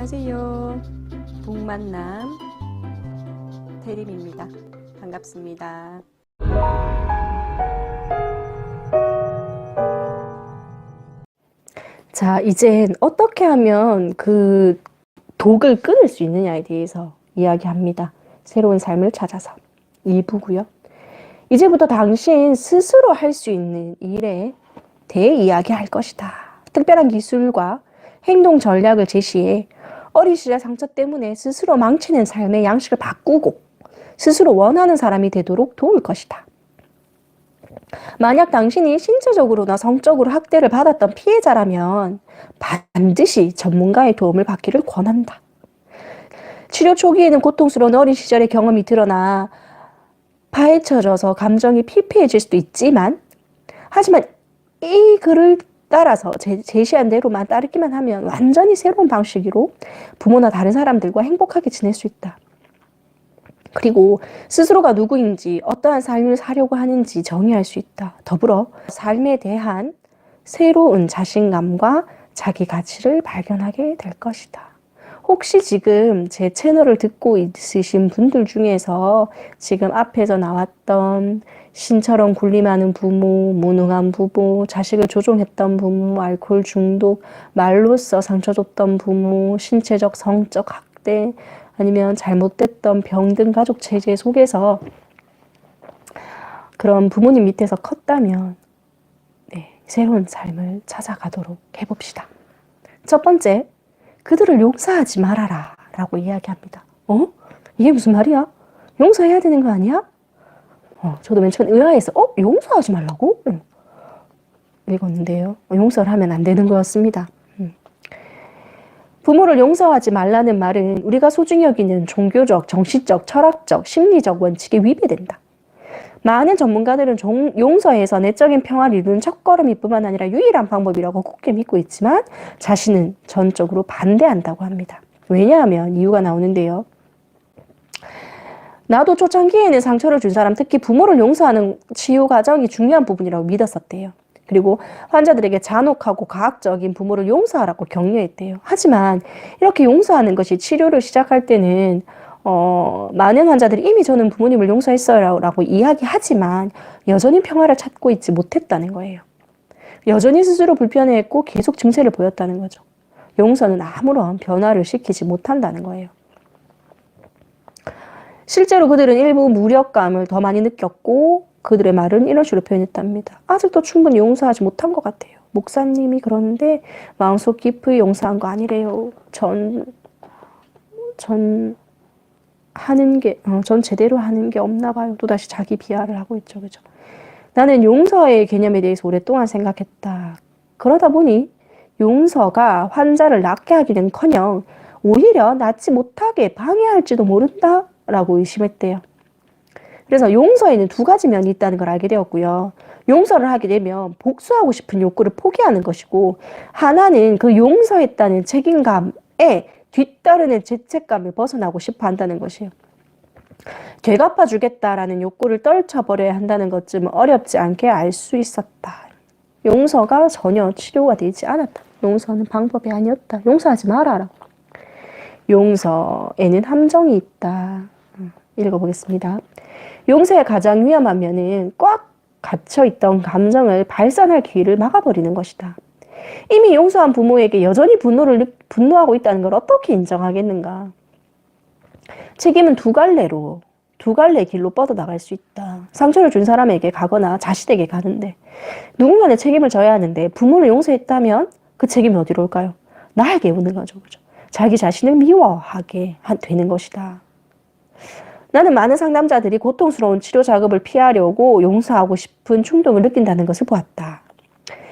안녕하세요. 북만남 대림입니다. 반갑습니다. 자, 이젠 어떻게 하면 그 독을 끊을 수 있느냐에 대해서 이야기합니다. 새로운 삶을 찾아서 2부고요. 이제부터 당신 스스로 할 수 있는 일에 대해 이야기할 것이다. 특별한 기술과 행동 전략을 제시해 어린 시절 상처 때문에 스스로 망치는 삶의 양식을 바꾸고 스스로 원하는 사람이 되도록 도울 것이다. 만약 당신이 신체적으로나 성적으로 학대를 받았던 피해자라면 반드시 전문가의 도움을 받기를 권한다. 치료 초기에는 고통스러운 어린 시절의 경험이 드러나 파헤쳐져서 감정이 피폐해질 수도 있지만, 하지만 이 글을 따라서 제시한 대로만 따르기만 하면 완전히 새로운 방식으로 부모나 다른 사람들과 행복하게 지낼 수 있다. 그리고 스스로가 누구인지, 어떠한 삶을 사려고 하는지 정의할 수 있다. 더불어 삶에 대한 새로운 자신감과 자기 가치를 발견하게 될 것이다. 혹시 지금 제 채널을 듣고 있으신 분들 중에서 지금 앞에서 나왔던 신처럼 군림하는 부모, 무능한 부모, 자식을 조종했던 부모, 알코올 중독, 말로써 상처 줬던 부모, 신체적, 성적 학대, 아니면 잘못됐던 병든 가족 체제 속에서 그런 부모님 밑에서 컸다면 새로운 삶을 찾아가도록 해봅시다. 첫 번째, 그들을 용서하지 말아라 라고 이야기합니다. 이게 무슨 말이야? 용서해야 되는 거 아니야? 저도 맨 처음 의아해서 용서하지 말라고? 읽었는데요. 용서를 하면 안 되는 거였습니다. 부모를 용서하지 말라는 말은 우리가 소중히 여기는 종교적, 정신적, 철학적, 심리적 원칙에 위배된다. 많은 전문가들은 용서에서 내적인 평화를 이루는 첫걸음일 뿐만 아니라 유일한 방법이라고 굳게 믿고 있지만 자신은 전적으로 반대한다고 합니다. 왜냐하면 이유가 나오는데요. 나도 초창기에는 상처를 준 사람, 특히 부모를 용서하는 치유 과정이 중요한 부분이라고 믿었었대요. 그리고 환자들에게 잔혹하고 가학적인 부모를 용서하라고 격려했대요. 하지만 이렇게 용서하는 것이 치료를 시작할 때는 많은 환자들이 이미 저는 부모님을 용서했어요 라고 이야기하지만 여전히 평화를 찾고 있지 못했다는 거예요. 여전히 스스로 불편해했고 계속 증세를 보였다는 거죠. 용서는 아무런 변화를 시키지 못한다는 거예요. 실제로 그들은 일부 무력감을 더 많이 느꼈고 그들의 말은 이런 식으로 표현했답니다. 아직도 충분히 용서하지 못한 것 같아요. 목사님이 그러는데 마음속 깊이 용서한 거 아니래요. 전 제대로 하는 게 없나 봐요. 또다시 자기 비하를 하고 있죠. 그죠? 나는 용서의 개념에 대해서 오랫동안 생각했다. 그러다 보니 용서가 환자를 낫게 하기는커녕 오히려 낫지 못하게 방해할지도 모른다 라고 의심했대요. 그래서 용서에는 두 가지 면이 있다는 걸 알게 되었고요. 용서를 하게 되면 복수하고 싶은 욕구를 포기하는 것이고, 하나는 그 용서했다는 책임감에 뒤따르는 죄책감을 벗어나고 싶어 한다는 것이에요. 되갚아주겠다라는 욕구를 떨쳐버려야 한다는 것쯤은 어렵지 않게 알 수 있었다. 용서가 전혀 치료가 되지 않았다. 용서는 방법이 아니었다. 용서하지 말아라. 용서에는 함정이 있다. 읽어보겠습니다. 용서의 가장 위험한 면은 꽉 갇혀있던 감정을 발산할 기회를 막아버리는 것이다. 이미 용서한 부모에게 여전히 분노하고 있다는 걸 어떻게 인정하겠는가? 책임은 두 갈래 길로 뻗어나갈 수 있다. 상처를 준 사람에게 가거나 자신에게 가는데 누군가는 책임을 져야 하는데 부모를 용서했다면 그 책임이 어디로 올까요? 나에게 오는 거죠. 그죠? 자기 자신을 미워하게 되는 것이다. 나는 많은 상담자들이 고통스러운 치료 작업을 피하려고 용서하고 싶은 충동을 느낀다는 것을 보았다.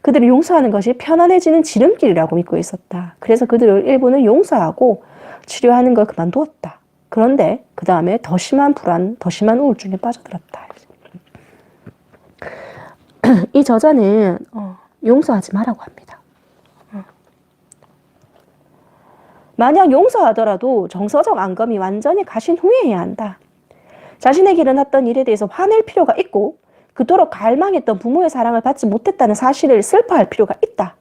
그들을 용서하는 것이 편안해지는 지름길이라고 믿고 있었다. 그래서 그들을 일부는 용서하고 치료하는 걸 그만두었다. 그런데 그 다음에 더 심한 불안, 더 심한 우울증에 빠져들었다. 이 저자는 용서하지 말라고 합니다. 만약 용서하더라도 정서적 앙금이 완전히 가신 후에 해야 한다. 자신에게 일어났던 일에 대해서 화낼 필요가 있고 그토록 갈망했던 부모의 사랑을 받지 못했다는 사실을 슬퍼할 필요가 있다.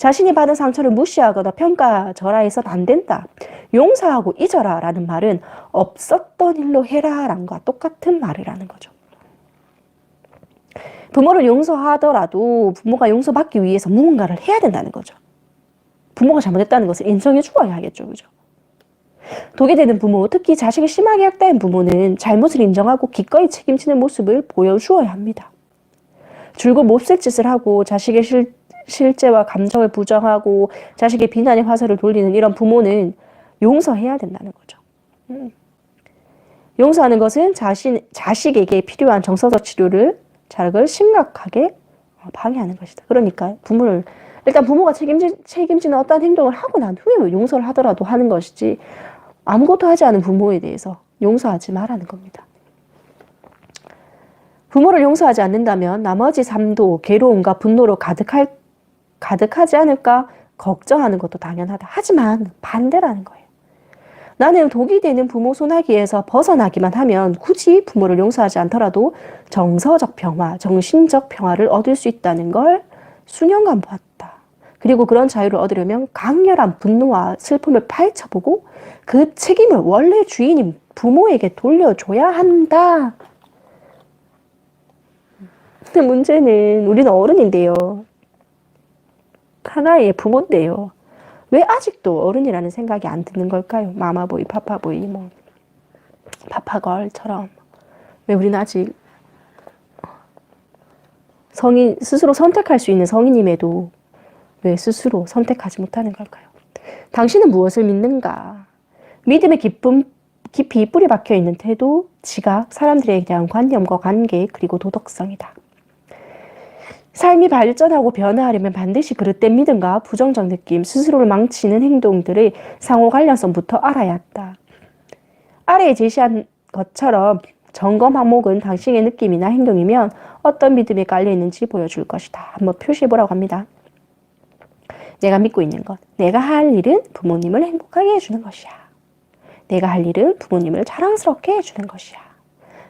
자신이 받은 상처를 무시하거나 평가절하해서는 안 된다. 용서하고 잊어라 라는 말은 없었던 일로 해라 랑과 똑같은 말을 하는 거죠. 부모를 용서하더라도 부모가 용서받기 위해서 무언가를 해야 된다는 거죠. 부모가 잘못했다는 것을 인정해 주어야 하겠죠. 그죠? 독이 되는 부모, 특히 자식을 심하게 학대한 부모는 잘못을 인정하고 기꺼이 책임지는 모습을 보여주어야 합니다. 줄곧 몹쓸 짓을 하고 자식의 실제와 감정을 부정하고 자식의 비난의 화살을 돌리는 이런 부모는 용서해야 된다는 거죠. 용서하는 것은 자식에게 필요한 정서적 치료를 자극을 심각하게 방해하는 것이다. 그러니까 일단 부모가 책임지는 어떤 행동을 하고 난 후에 용서를 하더라도 하는 것이지 아무것도 하지 않은 부모에 대해서 용서하지 말라는 겁니다. 부모를 용서하지 않는다면 나머지 삶도 괴로움과 분노로 가득하지 않을까 걱정하는 것도 당연하다. 하지만 반대라는 거예요. 나는 독이 되는 부모 소나기에서 벗어나기만 하면 굳이 부모를 용서하지 않더라도 정서적 평화, 정신적 평화를 얻을 수 있다는 걸 수년간 보았다. 그리고 그런 자유를 얻으려면 강렬한 분노와 슬픔을 파헤쳐보고 그 책임을 원래 주인인 부모에게 돌려줘야 한다. 근데 문제는 우리는 어른인데요. 하나의 부모인데요. 왜 아직도 어른이라는 생각이 안 드는 걸까요? 마마보이, 파파보이, 파파걸처럼. 왜 우리는 아직 스스로 선택할 수 있는 성인임에도 왜 스스로 선택하지 못하는 걸까요? 당신은 무엇을 믿는가? 믿음의 깊이 뿌리 박혀 있는 태도, 지각, 사람들에 대한 관념과 관계, 그리고 도덕성이다. 삶이 발전하고 변화하려면 반드시 그릇된 믿음과 부정적 느낌, 스스로를 망치는 행동들의 상호 관련성부터 알아야 한다. 아래에 제시한 것처럼 점검 항목은 당신의 느낌이나 행동이면 어떤 믿음이 깔려있는지 보여줄 것이다. 한번 표시해보라고 합니다. 내가 믿고 있는 것. 내가 할 일은 부모님을 행복하게 해주는 것이야. 내가 할 일은 부모님을 자랑스럽게 해주는 것이야.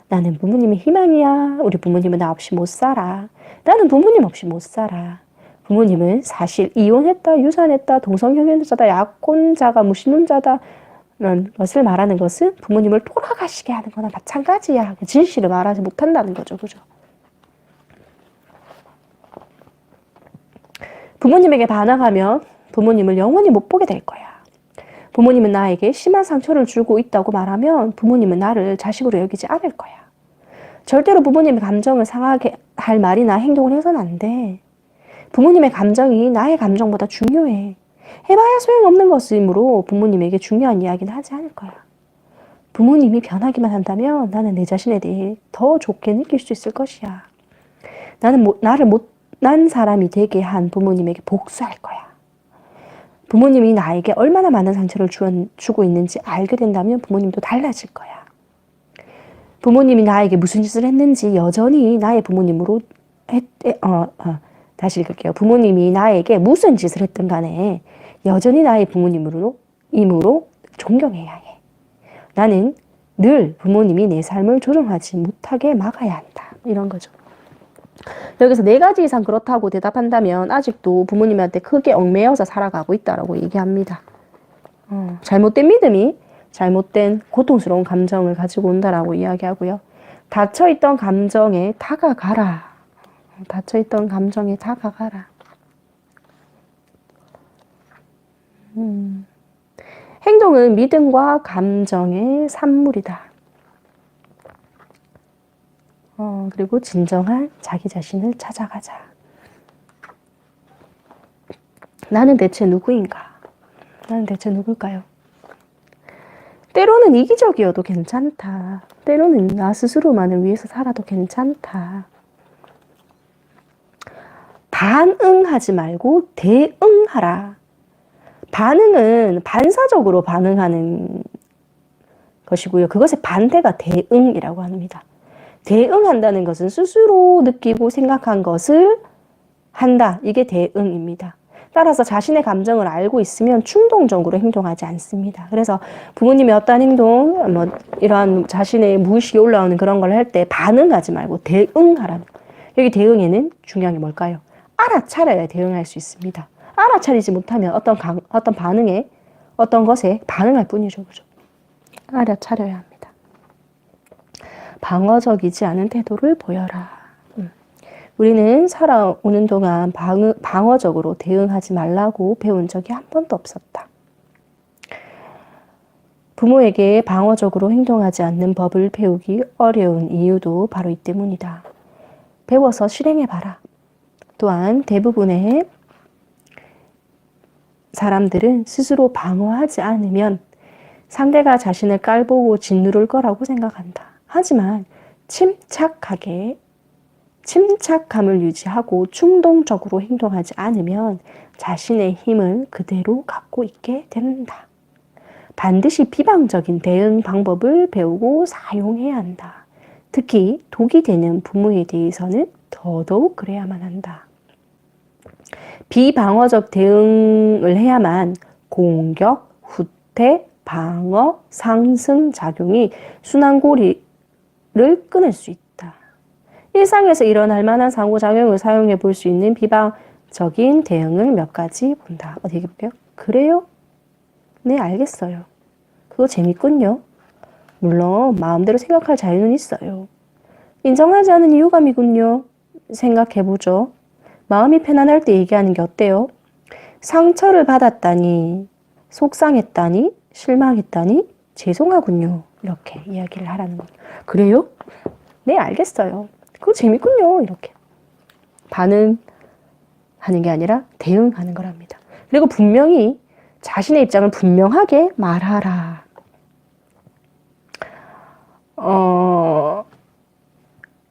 나는 부모님이 희망이야. 우리 부모님은 나 없이 못 살아. 나는 부모님 없이 못 살아. 부모님은 사실 이혼했다, 유산했다, 동성형제자다, 약혼자가 무신혼자다 라는 것을 말하는 것은 부모님을 돌아가시게 하는 거나 마찬가지야. 진실을 말하지 못한다는 거죠. 그죠? 부모님에게 반항하면 부모님을 영원히 못 보게 될 거야. 부모님은 나에게 심한 상처를 주고 있다고 말하면 부모님은 나를 자식으로 여기지 않을 거야. 절대로 부모님의 감정을 상하게 할 말이나 행동을 해서는 안 돼. 부모님의 감정이 나의 감정보다 중요해. 해봐야 소용없는 것이므로 부모님에게 중요한 이야기는 하지 않을 거야. 부모님이 변하기만 한다면 나는 내 자신에 대해 더 좋게 느낄 수 있을 것이야. 나는 나를 못난 사람이 되게 한 부모님에게 복수할 거야. 부모님이 나에게 얼마나 많은 상처를 주고 있는지 알게 된다면 부모님도 달라질 거야. 부모님이 나에게 무슨 짓을 했는지 여전히 나의 부모님으로 다시 읽을게요. 부모님이 나에게 무슨 짓을 했든 간에 여전히 나의 부모님으로 존경해야 해. 나는 늘 부모님이 내 삶을 조종하지 못하게 막아야 한다. 이런 거죠. 여기서 4가지 이상 그렇다고 대답한다면 아직도 부모님한테 크게 얽매여서 살아가고 있다라고 얘기합니다. 잘못된 믿음이 잘못된 고통스러운 감정을 가지고 온다라고 이야기하고요. 닫혀있던 감정에 다가가라. 닫혀있던 감정에 다가가라. 행동은 믿음과 감정의 산물이다. 그리고 진정한 자기 자신을 찾아가자. 나는 대체 누구인가? 나는 대체 누굴까요? 때로는 이기적이어도 괜찮다. 때로는 나 스스로만을 위해서 살아도 괜찮다. 반응하지 말고 대응하라. 반응은 반사적으로 반응하는 것이고요. 그것의 반대가 대응이라고 합니다. 대응한다는 것은 스스로 느끼고 생각한 것을 한다. 이게 대응입니다. 따라서 자신의 감정을 알고 있으면 충동적으로 행동하지 않습니다. 그래서 부모님의 어떠한 행동, 이러한 자신의 무의식이 올라오는 그런 걸 할 때 반응하지 말고 대응하라는 거예요. 여기 대응에는 중요한 게 뭘까요? 알아차려야 대응할 수 있습니다. 알아차리지 못하면 어떤 반응에, 어떤 것에 반응할 뿐이죠. 그죠? 알아차려야 합니다. 방어적이지 않은 태도를 보여라. 우리는 살아오는 동안 방어적으로 대응하지 말라고 배운 적이 한 번도 없었다. 부모에게 방어적으로 행동하지 않는 법을 배우기 어려운 이유도 바로 이 때문이다. 배워서 실행해봐라. 또한 대부분의 사람들은 스스로 방어하지 않으면 상대가 자신을 깔보고 짓누를 거라고 생각한다. 하지만 침착함을 유지하고 충동적으로 행동하지 않으면 자신의 힘을 그대로 갖고 있게 된다. 반드시 비방적인 대응 방법을 배우고 사용해야 한다. 특히 독이 되는 부모에 대해서는 더더욱 그래야만 한다. 비방어적 대응을 해야만 공격, 후퇴, 방어, 상승 작용이 순환고리를 끊을 수 있다. 일상에서 일어날 만한 상호작용을 사용해 볼 수 있는 비방적인 대응을 몇 가지 본다. 어디 볼게요? 그래요? 네, 알겠어요. 그거 재밌군요. 물론 마음대로 생각할 자유는 있어요. 인정하지 않은 이유감이군요. 생각해보죠. 마음이 편안할 때 얘기하는 게 어때요? 상처를 받았다니, 속상했다니, 실망했다니, 죄송하군요. 이렇게 이야기를 하라는 거예요. 그래요? 네, 알겠어요. 그거 재밌군요. 이렇게. 반응하는 게 아니라 대응하는 거랍니다. 그리고 분명히 자신의 입장을 분명하게 말하라.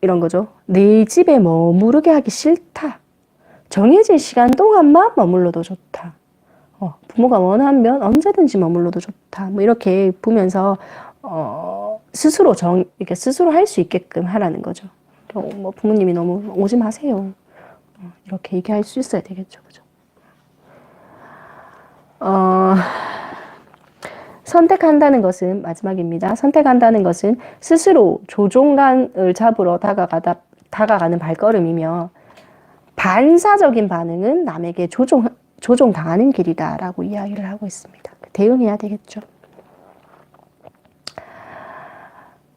이런 거죠. 내 집에 머무르게 하기 싫다. 정해진 시간 동안만 머물러도 좋다. 부모가 원하면 언제든지 머물러도 좋다. 뭐 이렇게 보면서 스스로 이렇게 스스로 할 수 있게끔 하라는 거죠. 뭐 부모님이 너무 오지 마세요. 이렇게 얘기할 수 있어야 되겠죠, 그죠? 선택한다는 것은 마지막입니다. 선택한다는 것은 스스로 조종간을 잡으러 다가가는 발걸음이며 반사적인 반응은 남에게 조종당하는 길이다라고 이야기를 하고 있습니다. 대응해야 되겠죠.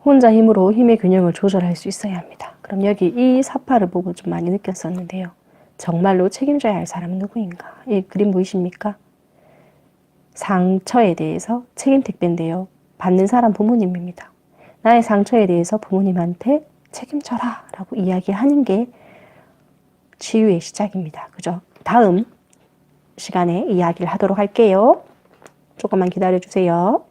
혼자 힘으로 힘의 균형을 조절할 수 있어야 합니다. 그럼 여기 이 사파를 보고 좀 많이 느꼈었는데요. 정말로 책임져야 할 사람은 누구인가? 이 그림 보이십니까? 상처에 대해서 책임 택배인데요. 받는 사람 부모님입니다. 나의 상처에 대해서 부모님한테 책임져라 라고 이야기하는 게 치유의 시작입니다. 그죠? 다음 시간에 이야기를 하도록 할게요. 조금만 기다려 주세요.